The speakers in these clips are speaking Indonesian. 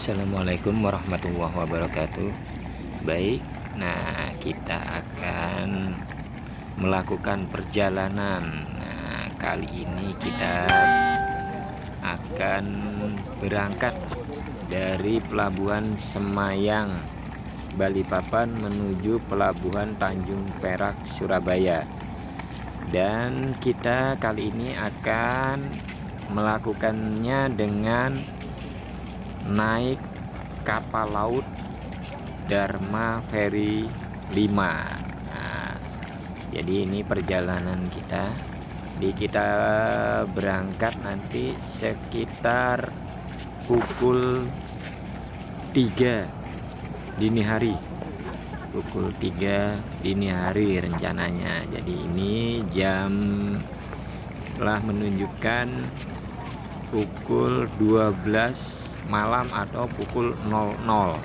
Assalamualaikum warahmatullahi wabarakatuh. Baik, nah kita akan melakukan perjalanan. Nah, kali ini kita akan berangkat dari Pelabuhan Semayang Balikpapan menuju Pelabuhan Tanjung Perak Surabaya. Dan kita kali ini akan melakukannya dengan naik kapal laut Dharma Ferry 5. Nah, jadi ini perjalanan kita. Kita berangkat nanti sekitar pukul 3 dini hari. Pukul 3 dini hari rencananya. Jadi ini jam telah menunjukkan pukul 12 malam atau pukul 00.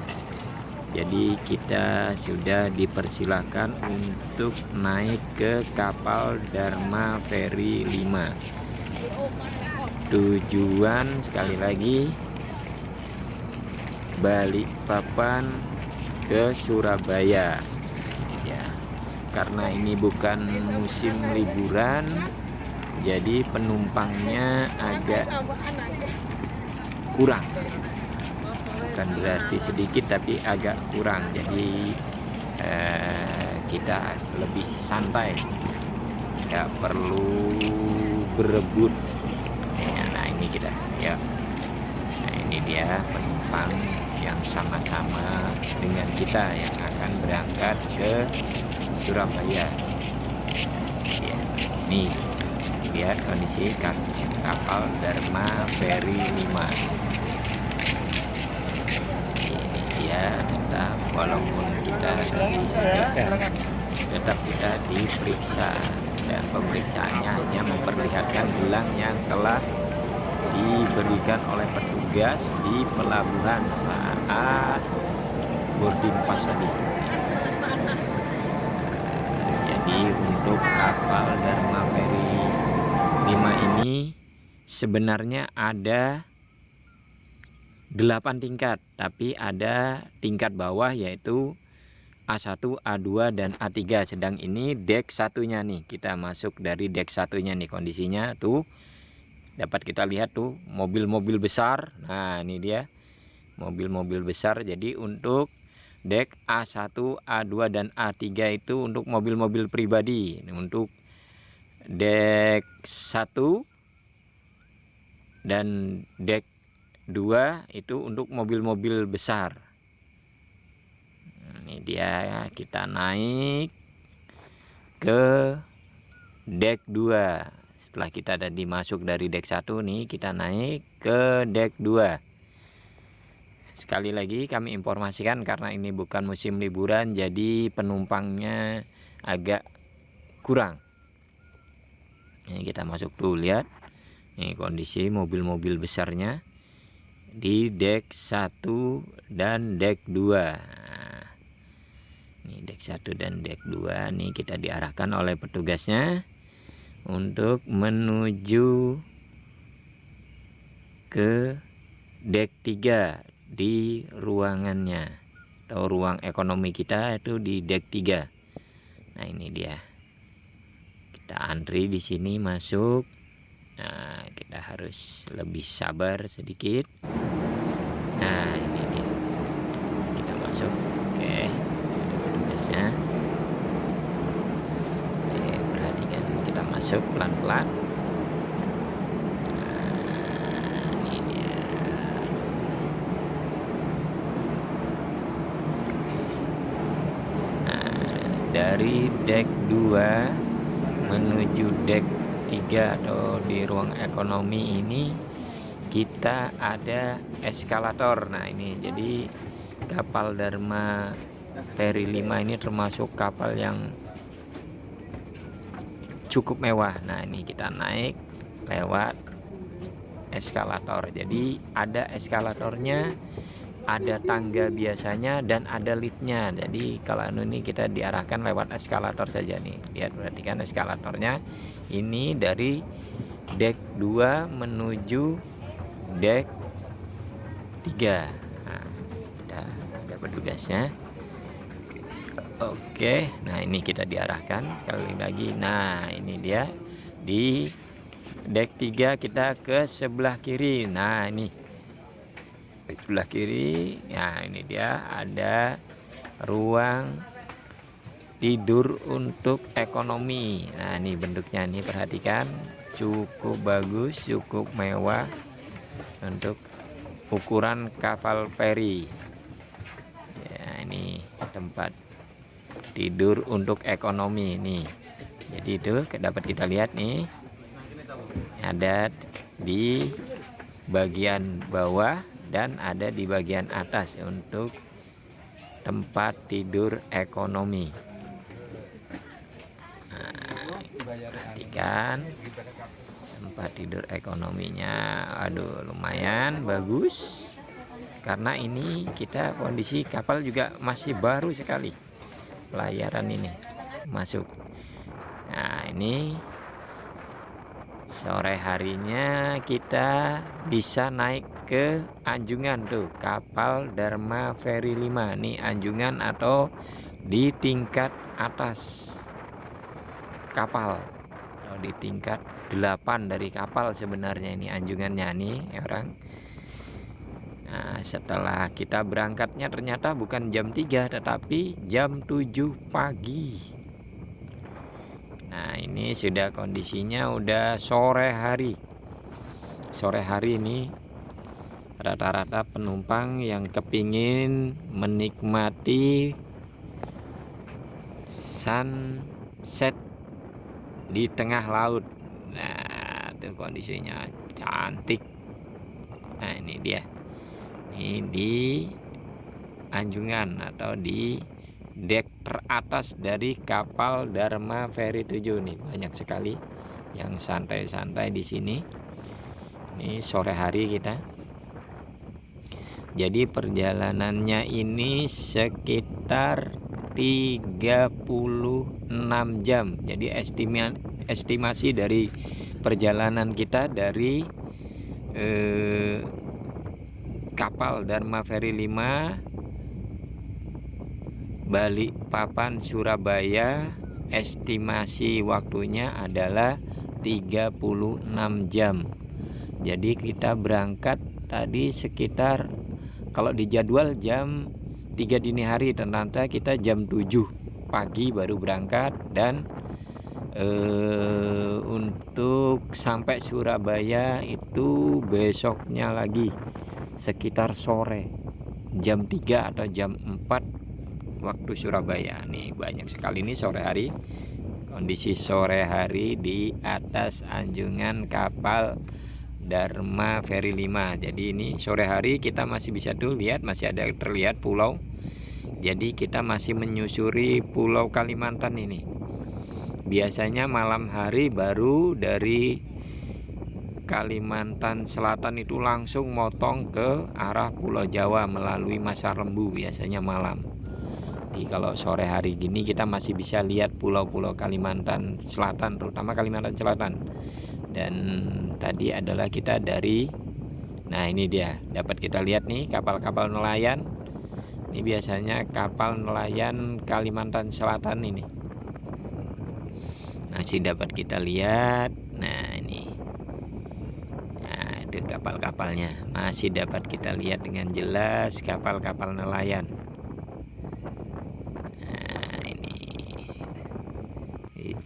Jadi kita sudah dipersilakan untuk naik ke kapal Dharma Ferry 5. Tujuan sekali lagi Balikpapan ke Surabaya. Ya, karena ini bukan musim liburan, jadi penumpangnya agak kurang, bukan berarti sedikit tapi agak kurang. Jadi kita lebih santai, nggak perlu berebut ya. Nah ini kita ya, nah ini dia penumpang yang sama-sama dengan kita yang akan berangkat ke Surabaya ya. Nih lihat kondisi kapal Dharma Ferry 5. Tetap walaupun kita disediakan, tetap kita diperiksa, dan pemeriksaannya hanya memperlihatkan gelang yang telah diberikan oleh petugas di pelabuhan saat boarding pass tadi. Jadi untuk kapal Dharma Ferry 5 ini sebenarnya ada 8 tingkat, tapi ada tingkat bawah yaitu A1, A2 dan A3. Sedang ini dek satunya nih, kita masuk dari dek satunya nih. Kondisinya tuh dapat kita lihat tuh mobil-mobil besar. Nah ini dia mobil-mobil besar. Jadi untuk dek A1, A2 dan A3 itu untuk mobil-mobil pribadi. Untuk dek 1 dan dek 2 itu untuk mobil-mobil besar. Ini dia, kita naik ke dek 2. Setelah kita tadi masuk dari dek 1 nih, kita naik ke dek 2. Sekali lagi kami informasikan karena ini bukan musim liburan, jadi penumpangnya agak kurang. Ini kita masuk tuh, lihat. Ini kondisi mobil-mobil besarnya di dek 1 dan dek 2. Nah, ini dek 1 dan dek 2 nih kita diarahkan oleh petugasnya untuk menuju ke dek 3 di ruangannya atau ruang ekonomi kita itu di dek 3. Nah, ini dia. Kita antri di sini masuk. Nah, kita harus lebih sabar sedikit. Nah, ini dia. Kita masuk. Oke, ada petugasnya. Oke, perhatikan, kita masuk pelan-pelan. Nah, ini dia. Nah, dari dek 2 menuju dek 3 atau di ruang ekonomi ini kita ada eskalator. Nah ini jadi kapal Dharma Ferry 5 ini termasuk kapal yang cukup mewah. Nah ini kita naik lewat eskalator. Jadi ada eskalatornya, ada tangga biasanya dan ada liftnya. Jadi kalau ini kita diarahkan lewat eskalator saja nih. Lihat, perhatikan eskalatornya. Ini dari dek 2 menuju dek 3. Nah, tugasnya. Oke, nah ini kita diarahkan sekali lagi. Nah ini dia di dek 3 kita ke sebelah kiri. Nah ini sebelah kiri. Nah ini dia ada ruang tidur untuk ekonomi. Nah ini bentuknya nih, perhatikan, cukup bagus, cukup mewah untuk ukuran kapal feri. Ya, ini tempat tidur untuk ekonomi nih. Jadi itu dapat kita lihat nih, ada di bagian bawah dan ada di bagian atas untuk tempat tidur ekonomi. Nah, perhatikan tempat tidur ekonominya. Aduh, lumayan bagus, karena ini kita kondisi kapal juga masih baru sekali pelayaran ini masuk. Nah ini sore harinya kita bisa naik ke anjungan tuh, kapal Dharma Ferry 5 nih, anjungan atau di tingkat atas kapal, atau di tingkat 8 dari kapal sebenarnya ini anjungannya nih orang. Nah, setelah kita berangkatnya ternyata bukan jam 3 tetapi jam 7 pagi. Nah ini sudah kondisinya udah sore hari. Sore hari ini rata-rata penumpang yang kepingin menikmati sunset di tengah laut. Nah itu kondisinya cantik. Nah ini dia, ini di anjungan atau di dek teratas dari kapal Dharma Ferry 7 nih. Banyak sekali yang santai-santai di sini. Ini sore hari kita. Jadi perjalanannya ini sekitar 36 jam. Jadi estimasi dari perjalanan kita dari kapal Dharma Ferry 5 Balikpapan Surabaya, estimasi waktunya adalah 36 jam. Jadi kita berangkat tadi sekitar, kalau di jadwal jam 3 dini hari, ternyata kita jam 7 pagi baru berangkat. Dan untuk sampai Surabaya itu besoknya lagi sekitar sore jam 3 atau jam 4 waktu Surabaya. Nih banyak sekali nih sore hari, kondisi sore hari di atas anjungan kapal Dharma Ferry 5. Jadi ini sore hari kita masih bisa tuh lihat, masih ada terlihat pulau. Jadi kita masih menyusuri Pulau Kalimantan ini. Biasanya malam hari baru dari Kalimantan Selatan itu langsung motong ke arah Pulau Jawa melalui Masar Lembu, biasanya malam. Jadi kalau sore hari gini kita masih bisa lihat pulau-pulau Kalimantan Selatan, terutama Kalimantan Selatan. Dan tadi adalah kita dari, nah ini dia, dapat kita lihat nih kapal-kapal nelayan. Ini biasanya kapal nelayan Kalimantan Selatan ini masih dapat kita lihat. Nah ini, nah itu kapal-kapalnya masih dapat kita lihat dengan jelas, kapal-kapal nelayan.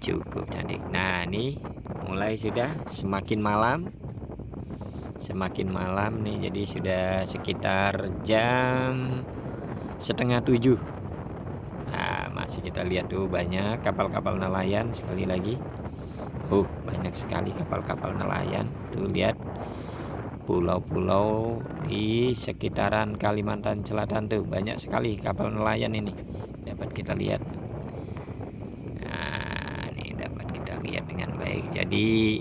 Cukup cantik. Nah ini mulai sudah semakin malam nih, jadi sudah sekitar jam setengah 7. Nah masih kita lihat tuh banyak kapal-kapal nelayan. Sekali lagi, banyak sekali kapal-kapal nelayan tuh, lihat pulau-pulau di sekitaran Kalimantan Selatan tuh banyak sekali kapal nelayan ini dapat kita lihat. Jadi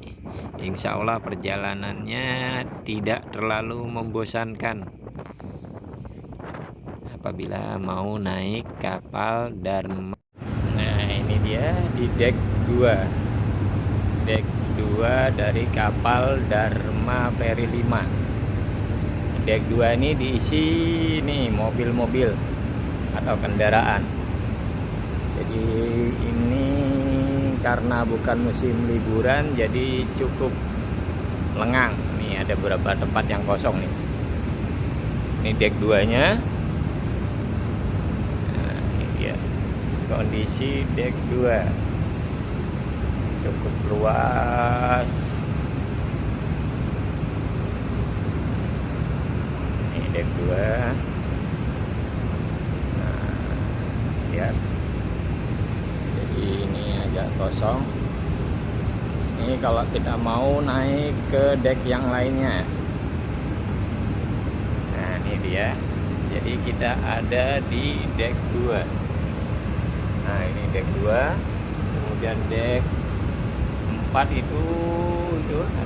insya Allah perjalanannya tidak terlalu membosankan apabila mau naik kapal Dharma. Nah ini dia di dek 2, dek 2 dari kapal Dharma Ferry 5. Dek 2 ini diisi nih mobil-mobil atau kendaraan. Jadi ini karena bukan musim liburan, jadi cukup lengang. Nih ada beberapa tempat yang kosong nih. Ini deck 2-nya. Nah, ini dia kondisi deck 2. Cukup luas. Ini deck 2. Nah, lihat. Jadi ini agak kosong. Ini kalau kita mau naik ke deck yang lainnya. Nah, ini dia. Jadi kita ada di deck 2. Nah, ini deck 2. Kemudian deck 4 itu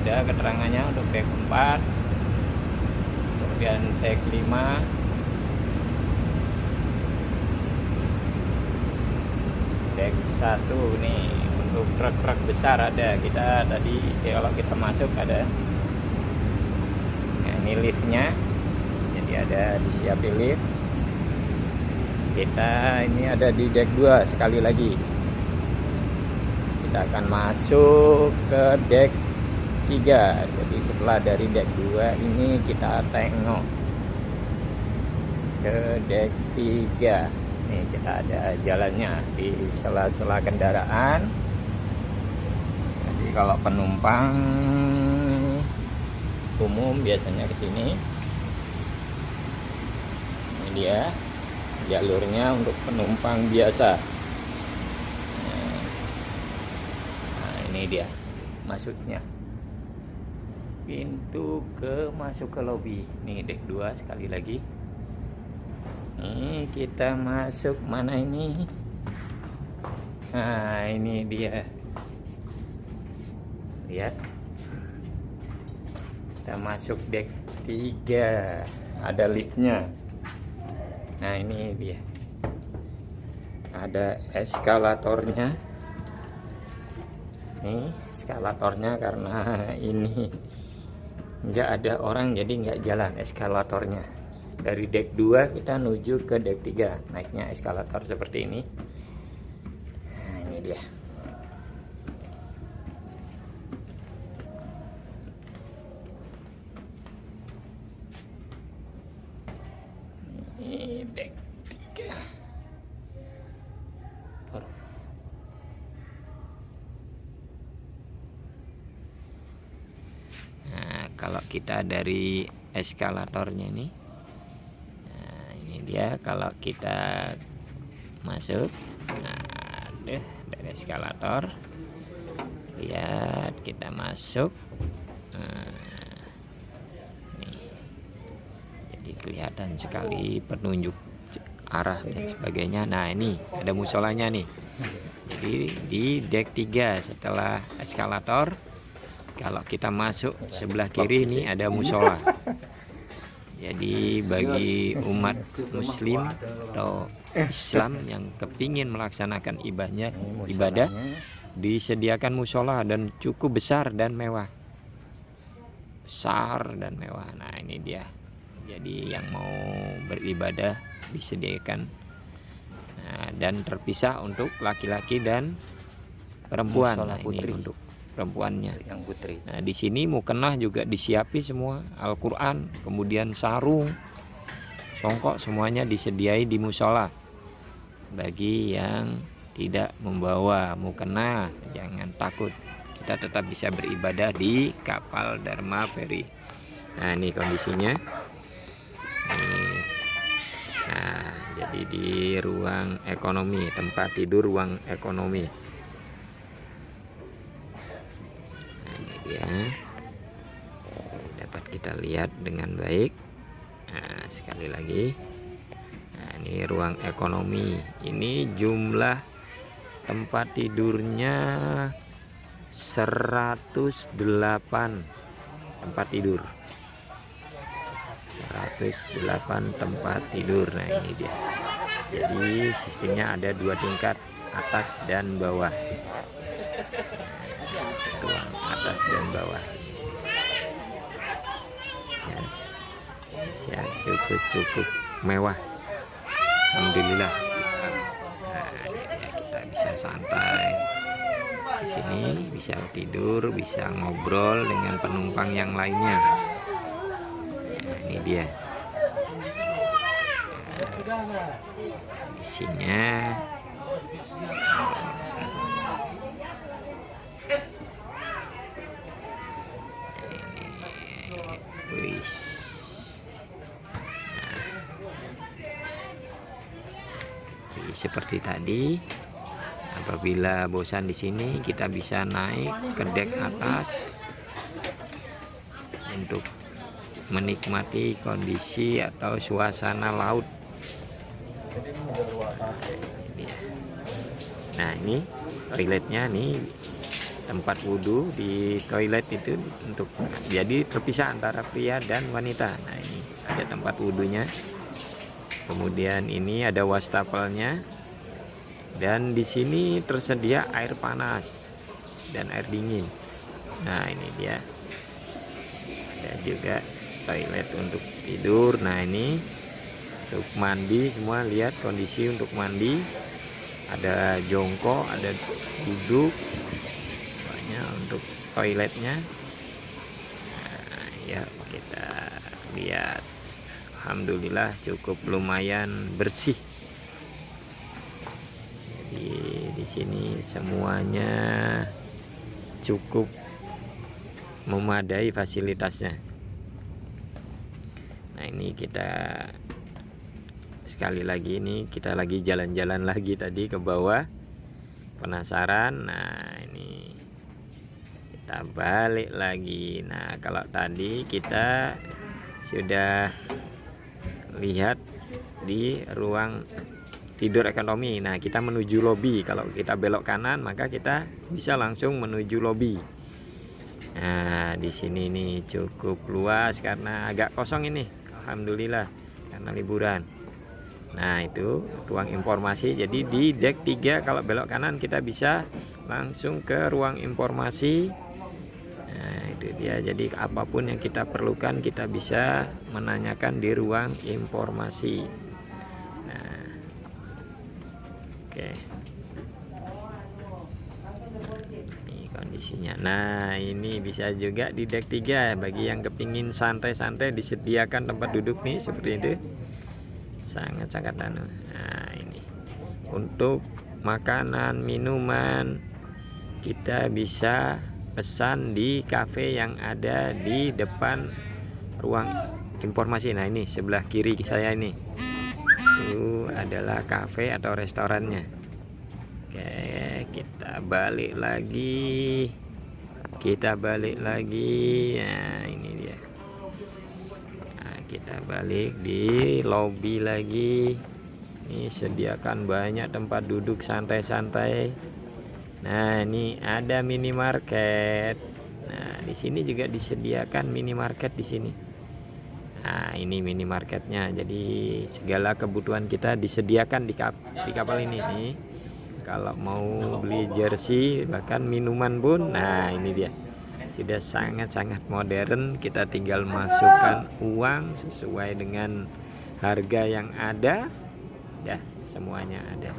ada keterangannya untuk deck 4. Kemudian deck 5. Deck 1 nih untuk truk-truk besar ada. Kita tadi kalau kita masuk ada. Nah, ini liftnya. Jadi ada disiapin lift. Kita ini ada di deck 2 sekali lagi. Kita akan masuk ke deck 3. Jadi setelah dari deck 2 ini kita tengok ke deck 3. Nih kita ada jalannya di sela-sela kendaraan. Jadi kalau penumpang umum biasanya ke sini. Ini dia jalurnya untuk penumpang biasa. Nah, ini dia masuknya. Pintu masuk ke lobi. Nih deck 2 sekali lagi. Nih kita masuk mana ini? Nah, ini dia. Lihat. Kita masuk deck 3. Ada liftnya. Nah, ini dia. Ada eskalatornya. Nih, eskalatornya karena ini nggak ada orang jadi nggak jalan eskalatornya. Dari deck 2 kita menuju ke deck 3. Naiknya eskalator seperti ini. Nah, ini dia. Ini deck 3. Nah, kalau kita dari eskalatornya ini, nah ini dia kalau kita masuk. Nah, dari eskalator, lihat kita masuk. Nah, nih, jadi kelihatan sekali penunjuk arah dan sebagainya. Nah, ini ada musolanya nih. Jadi di deck 3 setelah eskalator, kalau kita masuk sebelah kiri ini ada musola. Jadi bagi umat muslim atau Islam yang kepingin melaksanakan ibadah disediakan musola dan cukup besar dan mewah. Besar dan mewah. Nah, ini dia. Jadi yang mau beribadah disediakan. Nah, dan terpisah untuk laki-laki dan perempuan. Nah, ini untuk perempuannya yang putri. Nah, di sini mukena juga disiapi semua, Al-Qur'an, kemudian sarung, songkok, semuanya disediai di musola. Bagi yang tidak membawa mukena, jangan takut, kita tetap bisa beribadah di kapal Dharma Ferry. Nah, ini kondisinya. Nah, jadi di ruang ekonomi, tempat tidur ruang ekonomi. Ya, dapat kita lihat dengan baik. Nah, sekali lagi, nah ini ruang ekonomi. Ini jumlah tempat tidurnya 108 tempat tidur. 108 tempat tidur. Nah, ini dia. Jadi sistemnya ada 2 tingkat, atas dan bawah. Ruang atas dan bawah. Ya, cukup mewah. alhamdulillah. Nah, kita bisa santai di sini, bisa tidur, bisa ngobrol dengan penumpang yang lainnya. Nah, ini dia. Nah, isinya seperti tadi. Apabila bosan di sini, kita bisa naik ke dek atas untuk menikmati kondisi atau suasana laut. Nah, ini toiletnya nih, tempat wudhu di toilet itu untuk jadi terpisah antara pria dan wanita. Nah, ini ada tempat wudhunya. Kemudian ini ada wastafelnya, dan di sini tersedia air panas dan air dingin. Nah, ini dia. Ada juga toilet untuk tidur. Nah, ini untuk mandi semua, lihat kondisi untuk mandi. Ada jongkok, ada duduk, banyak untuk toiletnya. Nah, ya kita lihat. Alhamdulillah cukup lumayan bersih. Jadi di sini semuanya cukup memadai fasilitasnya. Nah, ini kita sekali lagi, ini kita lagi jalan-jalan lagi tadi ke bawah. Penasaran? Nah, ini kita balik lagi. Nah, kalau tadi kita sudah lihat di ruang tidur ekonomi. Nah, kita menuju lobi. Kalau kita belok kanan, maka kita bisa langsung menuju lobi. Nah, di sini nih cukup luas karena agak kosong ini. Alhamdulillah karena liburan. Nah, itu ruang informasi. Jadi di dek 3 kalau belok kanan kita bisa langsung ke ruang informasi. Nah, itu dia. Jadi apapun yang kita perlukan kita bisa menanyakan di ruang informasi. Nah, oke. Ini kondisinya. Nah, ini bisa juga di dek 3 bagi yang kepingin santai-santai, disediakan tempat duduk nih seperti itu. Sangat-sangat anu. Nah, ini untuk makanan, minuman kita bisa pesan di kafe yang ada di depan ruang informasi. Nah, ini sebelah kiri saya ini itu adalah kafe atau restorannya. Oke, kita balik lagi. Nah, ini dia. Nah, kita balik di lobi lagi. Ini sediakan banyak tempat duduk santai-santai. Nah, ini ada minimarket. Nah, di sini juga disediakan minimarket di sini. Nah, ini minimarketnya. Jadi segala kebutuhan kita disediakan di kapal ini nih. Kalau mau beli jersey bahkan minuman pun, nah ini dia. Sudah sangat-sangat modern. Kita tinggal masukkan uang sesuai dengan harga yang ada. Ya, semuanya ada.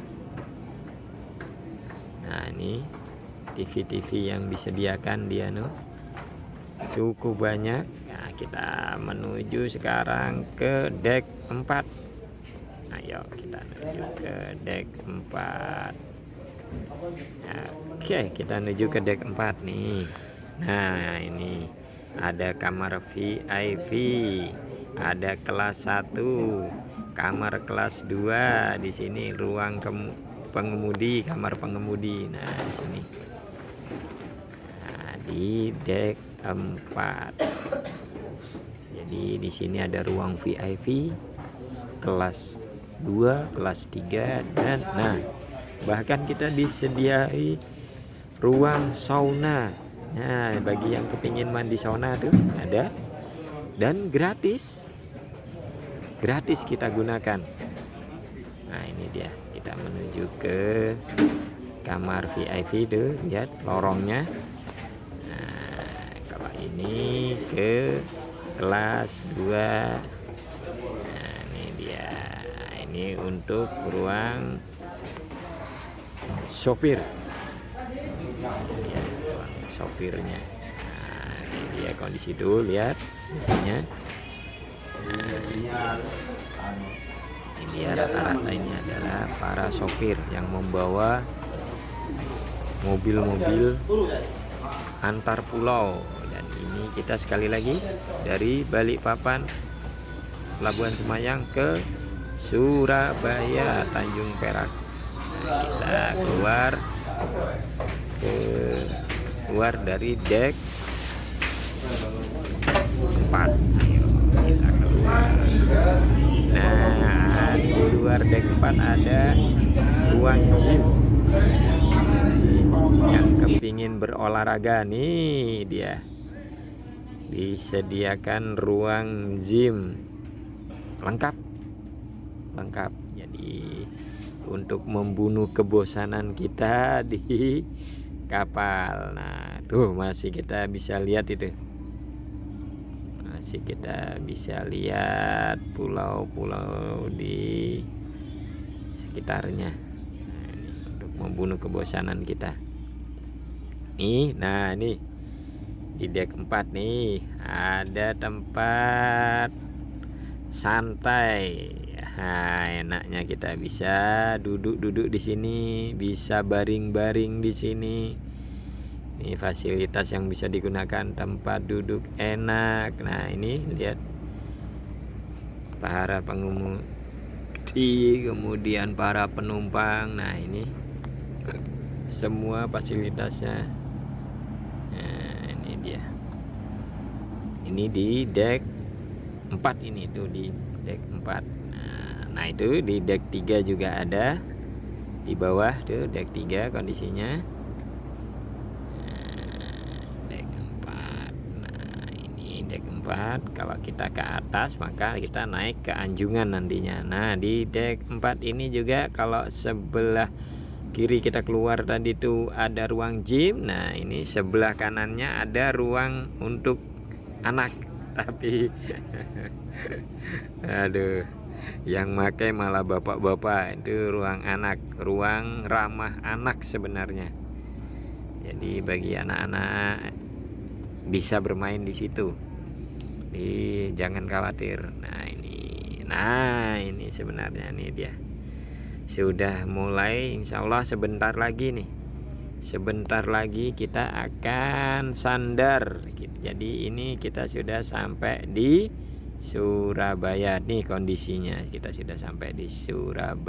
Nah, ini TV-TV yang disediakan dia cukup banyak. Nah, kita menuju sekarang ke dek 4. Ayo kita menuju ke dek 4. Oke, kita menuju ke dek 4 nih. Nah, ini ada kamar VIP, ada kelas 1, kamar kelas 2. Di sini ruang pengemudi, kamar pengemudi. Nah, di sini. Nah, di dek 4. Jadi di sini ada ruang VIP, kelas 2, kelas 3, dan nah, bahkan kita disediai ruang sauna. Nah, bagi yang kepingin mandi sauna tuh ada, dan gratis kita gunakan. Nah, ini dia. Kita menuju ke kamar VIP tuh, lihat lorongnya. Nah, kalau ini ke kelas 2. Nah, ini dia. Ini ini untuk ruang sopir ya, ruang sopirnya. Nah, ini dia kondisi dulu, lihat isinya. Nah, ini dia rata-rata ini adalah para sopir yang membawa mobil-mobil antar pulau. Dan ini kita sekali lagi dari Balikpapan Pelabuhan Semayang ke Surabaya Tanjung Perak. Nah, kita keluar dari dek 4. Ayo kita keluar. Nah, di luar dek 4 ada ruang gym. Yang kepingin berolahraga nih, dia disediakan ruang gym lengkap. Jadi untuk membunuh kebosanan kita di kapal. Nah, tuh masih kita bisa lihat itu. Masih kita bisa lihat pulau-pulau di sekitarnya. Nah, ini untuk membunuh kebosanan kita. Nih, nah nih di dek 4 nih ada tempat santai. Nah, enaknya kita bisa duduk-duduk di sini, bisa baring-baring di sini. Ini fasilitas yang bisa digunakan, tempat duduk enak. Nah, ini lihat para pengemudi, kemudian para penumpang. Nah, ini semua fasilitasnya. Nah, ini dia. Ini di dek 4 ini tuh, di dek 4. Nah, itu di dek 3 juga ada. Di bawah tuh dek 3 kondisinya. Nah, dek 4. Nah, ini dek 4. Kalau kita ke atas maka kita naik ke Anjungan nantinya. Nah, di dek 4 ini juga kalau sebelah kiri kita keluar tadi tuh ada ruang gym. Nah, ini sebelah kanannya ada ruang untuk anak. Tapi aduh, yang pakai malah bapak-bapak. Itu ruang anak, ruang ramah anak sebenarnya. Jadi bagi anak-anak bisa bermain di situ. Jadi jangan khawatir. Nah ini sebenarnya nih dia. Sudah mulai, insya Allah sebentar lagi nih. Sebentar lagi kita akan sandar. Jadi ini kita sudah sampai di Surabaya nih kondisinya. Kita sudah sampai di Surabaya.